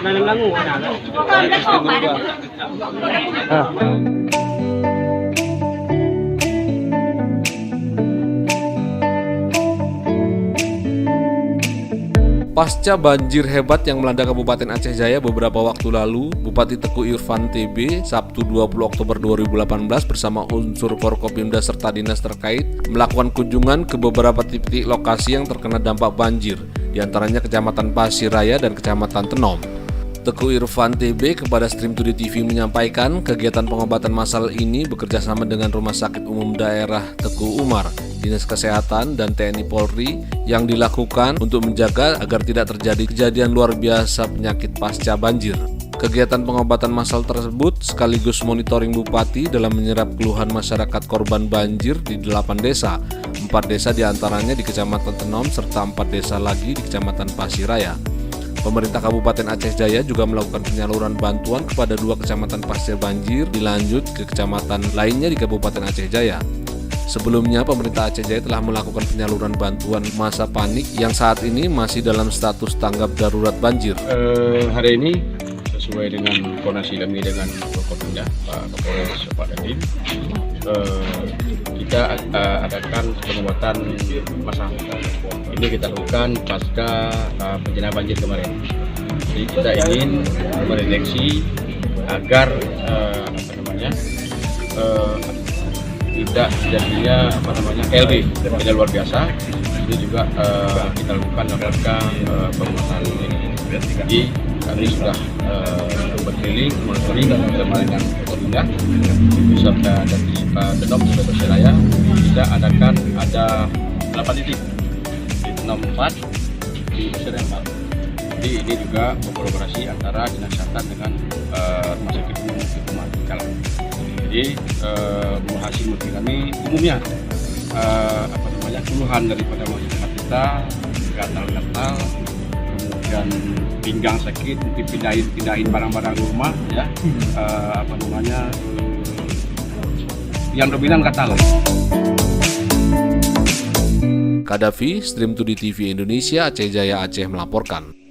Pasca banjir hebat yang melanda Kabupaten Aceh Jaya beberapa waktu lalu, Bupati Teguh Irfan TB Sabtu 20 Oktober 2018 bersama unsur Forkopimda serta dinas terkait melakukan kunjungan ke beberapa titik lokasi yang terkena dampak banjir, diantaranya Kecamatan Pasir Raya dan Kecamatan Tenom. Teguh Irfan TB kepada Stream Today TV menyampaikan kegiatan pengobatan massal ini bekerjasama dengan Rumah Sakit Umum Daerah Teguh Umar, Dinas Kesehatan, dan TNI Polri yang dilakukan untuk menjaga agar tidak terjadi kejadian luar biasa penyakit pasca banjir. Kegiatan pengobatan massal tersebut sekaligus monitoring Bupati dalam menyerap keluhan masyarakat korban banjir di 8 desa, 4 desa diantaranya di Kecamatan Tenom serta 4 desa lagi di Kecamatan Pasir Raya. Pemerintah Kabupaten Aceh Jaya juga melakukan penyaluran bantuan kepada 2 kecamatan pasca banjir, dilanjut ke kecamatan lainnya di Kabupaten Aceh Jaya. Sebelumnya, pemerintah Aceh Jaya telah melakukan penyaluran bantuan masa panik yang saat ini masih dalam status tanggap darurat banjir. Hari ini sesuai dengan koordinasi kami dengan Forkopimda, Pak Kapolres, Pak Dandim, kita adakan pengobatan massal. Ini kita lakukan pasca bencana banjir kemarin. Jadi kita ingin mendeteksi agar tidak terjadinya LB tidak luar biasa. Ini juga kita lakukan pengobatan ini. Jadi kami sudah berkeliling monitoring bersama dengan Forkopimda beserta dari Pak Tenom dan Pasir Raya. Kita adakan ada 8 titik. Nomor 4 di Pasir Raya. Jadi ini juga kolaborasi antara dinas kesehatan dengan Rumah Sakit Umum Teguh. Jadi hasil multi kami umumnya keluhan daripada masyarakat kita, gatal-gatal, kemudian pinggang sakit, mungkin pindahin barang-barang di rumah, ya, yang dominan gatal. Kadafi, Stream Today TV Indonesia, Aceh Jaya, Aceh melaporkan.